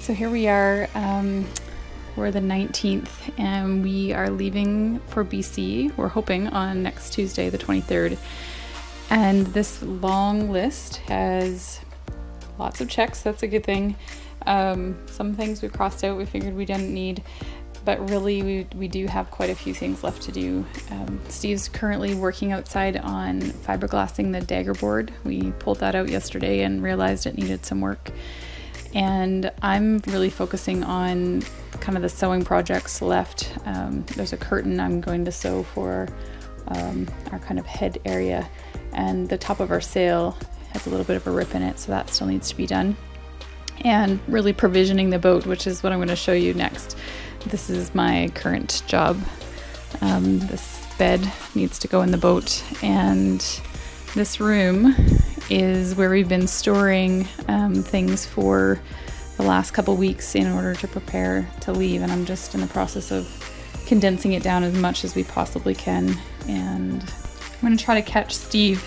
So here we are, we're the 19th and we are leaving for BC. We're hoping on next Tuesday, the 23rd. And this long list has lots of checks. That's a good thing. Some things we crossed out, we figured we didn't need, but really we do have quite a few things left to do. Steve's currently working outside on fiberglassing the dagger board. We pulled that out yesterday and realized it needed some work. And I'm really focusing on kind of the sewing projects left. There's a curtain I'm going to sew for our kind of head area, and the top of our sail has a little bit of a rip in it, so that still needs to be done. And really provisioning the boat, which is what I'm going to show you next. This is my current job. This bed needs to go in the boat, and this room is where we've been storing things for the last couple weeks in order to prepare to leave, and I'm just in the process of condensing it down as much as we possibly can. And I'm going to try to catch Steve.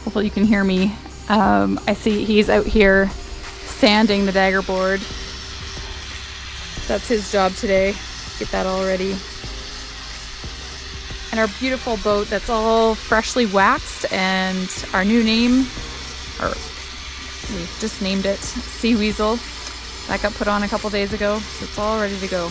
Hopefully you can hear me. I see he's out here sanding the dagger board. That's his job today. Get that all ready. And our beautiful boat that's all freshly waxed, and our new name, or we just named it Sea Weasel. That got put on a couple days ago, so it's all ready to go.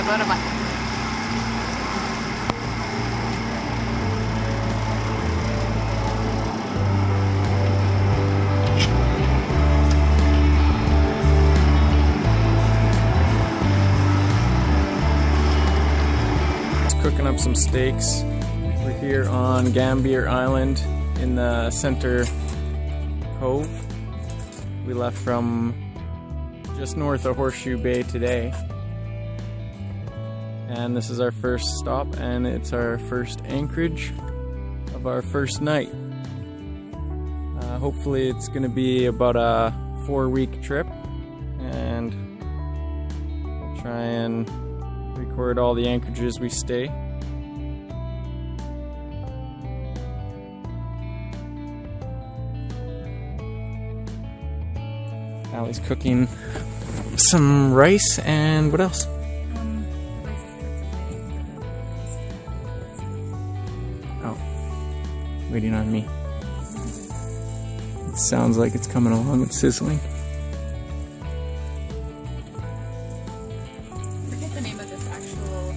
about a month. Cooking up some steaks. We're here on Gambier Island in the center cove. We left from just north of Horseshoe Bay today. And this is our first stop, and it's our first anchorage of our first night. Hopefully it's going to be about a 4-week trip, and we'll try and record all the anchorages we stay. Ally's cooking some rice and what else? Oh, waiting on me. It sounds like it's coming along. It's sizzling. I forget the name of this actual,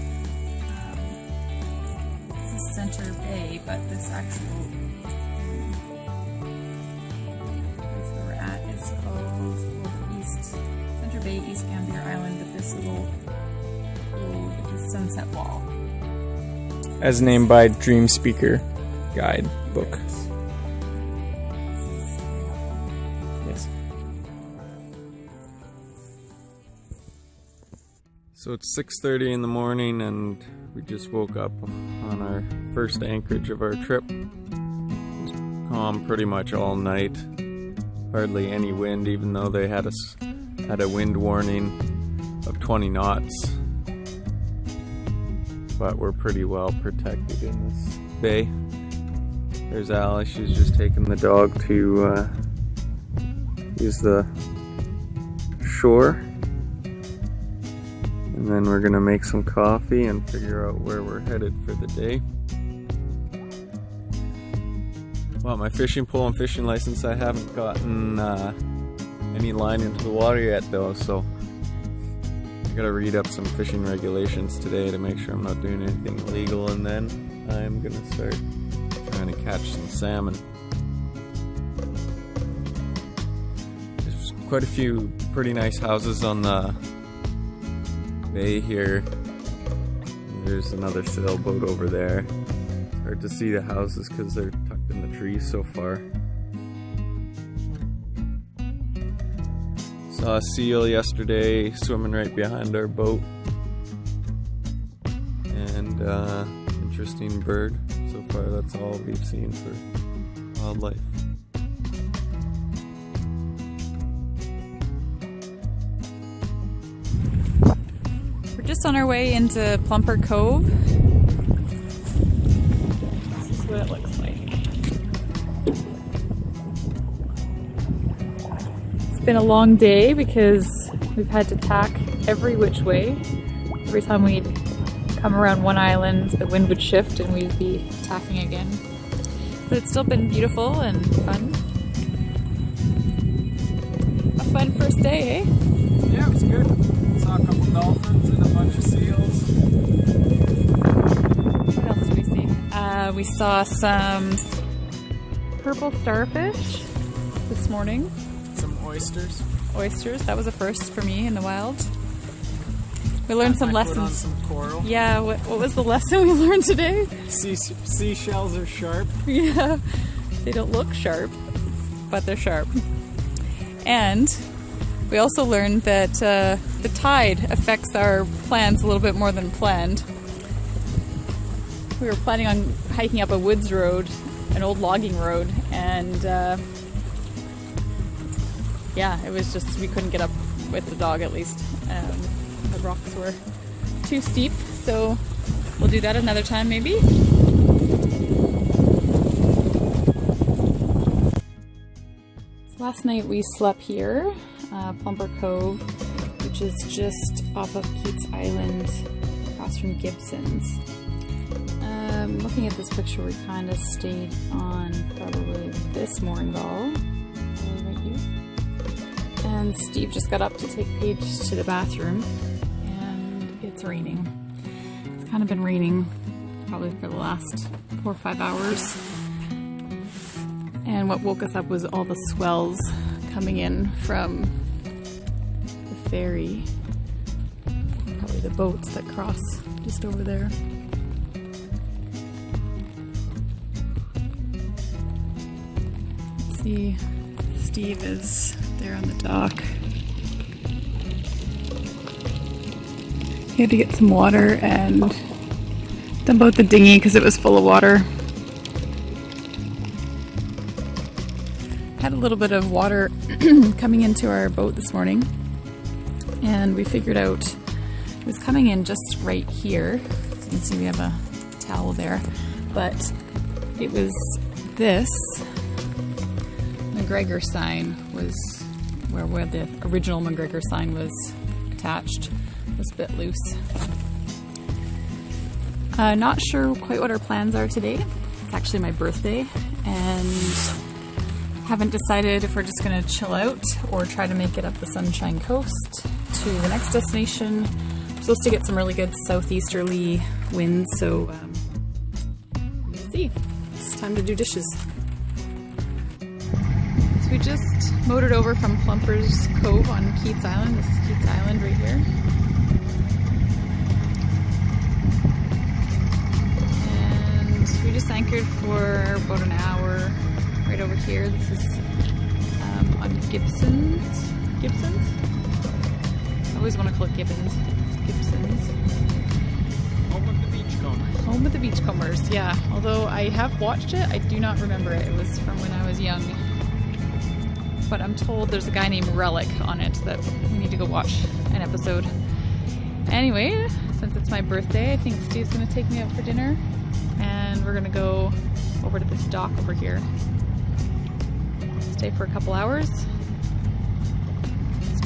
this is Center Bay, but this actual place where we're at is called Center Bay, East Gambier Island, but this little sunset wall. As named by Dream Speaker guide book. Yes. So it's 6:30 in the morning and we just woke up on our first anchorage of our trip. It was calm pretty much all night. Hardly any wind, even though they had a wind warning of 20 knots. But we're pretty well protected in this bay. There's Ally, she's just taking the dog to use the shore. And then we're gonna make some coffee and figure out where we're headed for the day. Well, my fishing pole and fishing license, I haven't gotten any line into the water yet though, so I gotta read up some fishing regulations today to make sure I'm not doing anything illegal, and then I'm gonna start trying to catch some salmon. There's quite a few pretty nice houses on the bay here. There's another sailboat over there. It's hard to see the houses because they're tucked in the trees so far. Saw a seal yesterday swimming right behind our boat. And interesting bird. So far that's all we've seen for wildlife. We're just on our way into Plumper Cove. This is what it looks like. It's been a long day because we've had to tack every which way. Every time we'd come around one island, the wind would shift and we'd be tacking again. But it's still been beautiful and fun. A fun first day, eh? Yeah, it was good. Saw a couple dolphins and a bunch of seals. What else did we see? We saw some purple starfish this morning. Some oysters. Oysters, that was a first for me in the wild. We learned some lessons. On some coral. Yeah, what was the lesson we learned today? Seashells are sharp. Yeah, they don't look sharp, but they're sharp. And we also learned that the tide affects our plans a little bit more than planned. We were planning on hiking up a woods road, an old logging road, and yeah, it was just, we couldn't get up with the dog at least. The rocks were too steep, so we'll do that another time maybe. Last night we slept here, Plumper Cove, which is just off of Keats Island, across from Gibson's. Looking at this picture, we kind of stayed on probably this mooring ball, right here. And Steve just got up to take Paige to the bathroom, and it it's raining. It's kind of been raining probably for the last 4 or 5 hours. And what woke us up was all the swells coming in from the ferry. Probably the boats that cross just over there. Let's see, Steve is there on the dock. He had to get some water and dump out the dinghy because it was full of water. Had a little bit of water coming into our boat this morning, and we figured out it was coming in just right here. You can see we have a towel there, but it was this MacGregor sign was where the original MacGregor sign was attached. It was a bit loose. Not sure quite what our plans are today. It's actually my birthday, and haven't decided if we're just going to chill out or try to make it up the Sunshine Coast to the next destination. We're supposed to get some really good southeasterly winds, so we'll see. It's time to do dishes. So we just motored over from Plumper's Cove on Keats Island. This is Keats Island right here. And we just anchored for about an hour right over here. This is on Gibson's. I always want to call it Gibbons. It's Gibson's. Home of the Beachcombers. Home of the Beachcombers, yeah. Although I have watched it, I do not remember it. It was from when I was young. But I'm told there's a guy named Relic on it that we need to go watch an episode. Anyway, since it's my birthday, I think Steve's going to take me out for dinner. And we're going to go over to this dock over here. Stay for a couple hours. It's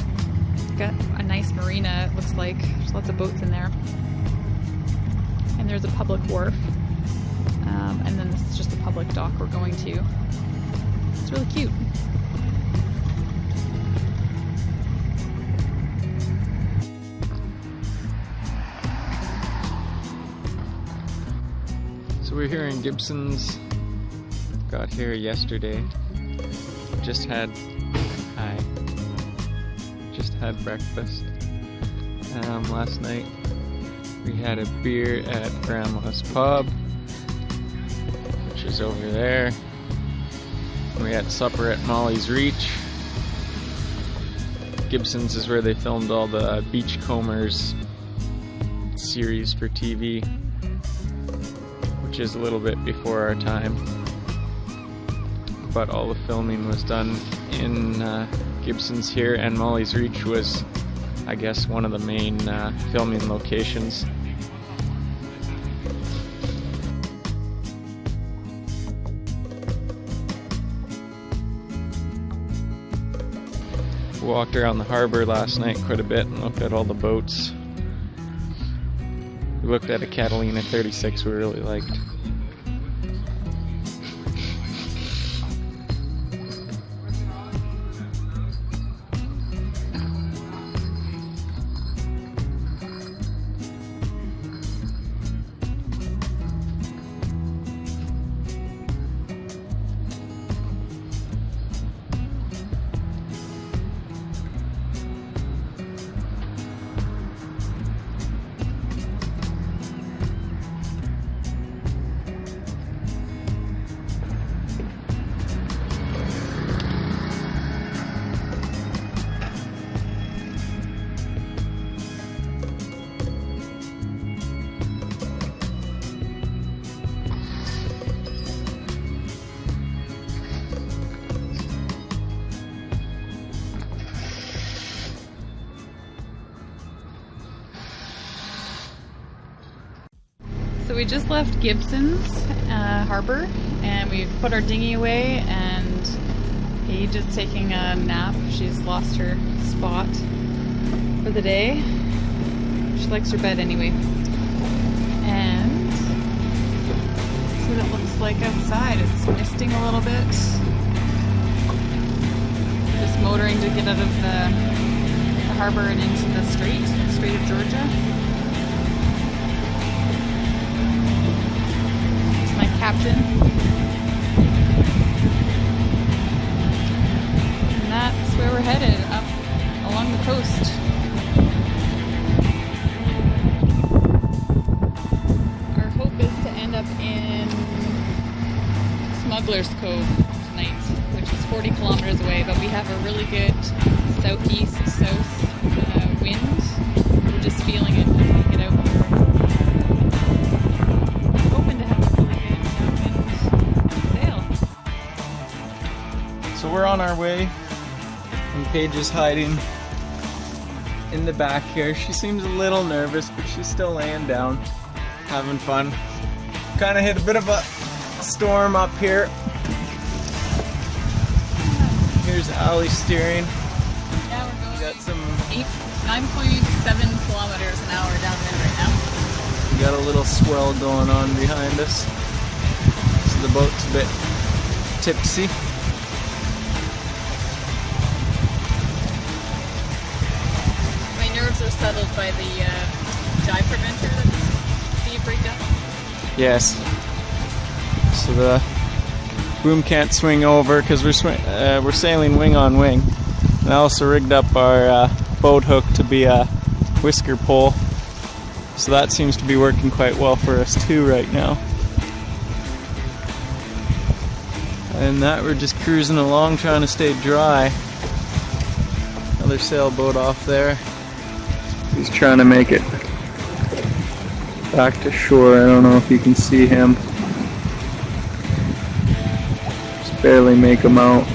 got a nice marina, it looks like. There's lots of boats in there. And there's a public wharf. And then this is just a public dock we're going to. It's really cute. So we're here in Gibson's. Got here yesterday. Just had breakfast. Last night we had a beer at Grandma's Pub, which is over there. We had supper at Molly's Reach. Gibson's is where they filmed all the Beachcombers series for TV, which is a little bit before our time. But all the filming was done in Gibson's here, and Molly's Reach was, I guess, one of the main filming locations. We walked around the harbor last night quite a bit and looked at all the boats. We looked at a Catalina 36 we really liked. So we just left Gibson's harbor, and we've put our dinghy away, and Paige is taking a nap. She's lost her spot for the day. She likes her bed anyway. And that's what it looks like outside. It's misting a little bit. Just motoring to get out of the harbor and into the Strait of Georgia. captain. And that's where we're headed, up along the coast. Our hope is to end up in Smuggler's Cove tonight, which is 40 kilometers away, but we have a really good southeast-south wind. We're just feeling it as we get out here. We're hoping to have a really good wind sail. So we're on our way, and Paige is hiding in the back here. She seems a little nervous, but she's still laying down, having fun. Kind of hit a bit of a storm up here. Here's Allie steering. Yeah, we're going Got some. 9.7 kilometers an hour down there right now. We got a little swell going on behind us, so the boat's a bit tipsy. My nerves are settled by the jive preventer that's being rigged up. Yes. So the boom can't swing over because we're sailing wing on wing. And I also rigged up our boat hook to be a whisker pole. So that seems to be working quite well for us too right now. And that we're just cruising along trying to stay dry. Another sailboat off there. He's trying to make it back to shore. I don't know if you can see him. Just barely make him out.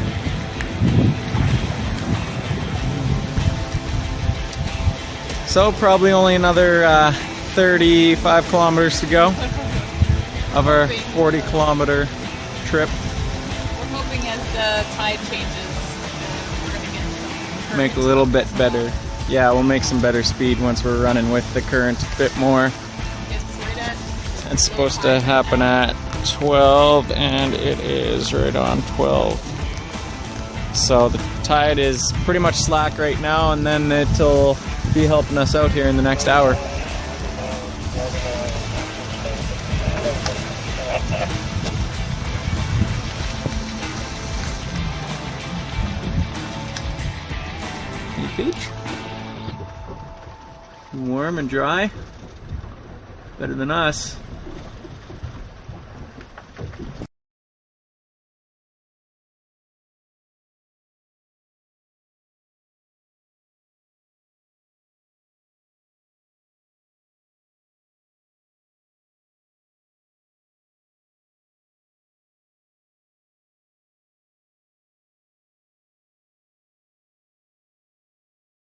So probably only another 35 kilometers to go of our 40 kilometer trip. We're hoping as the tide changes, we're going to get some Make a little bit better. Yeah, we'll make some better speed once we're running with the current a bit more. It's right at It's supposed to happen at 12 and it is right on 12. So the tide is pretty much slack right now, and then it'll be helping us out here in the next hour. Hey, Peach. Warm and dry. Better than us.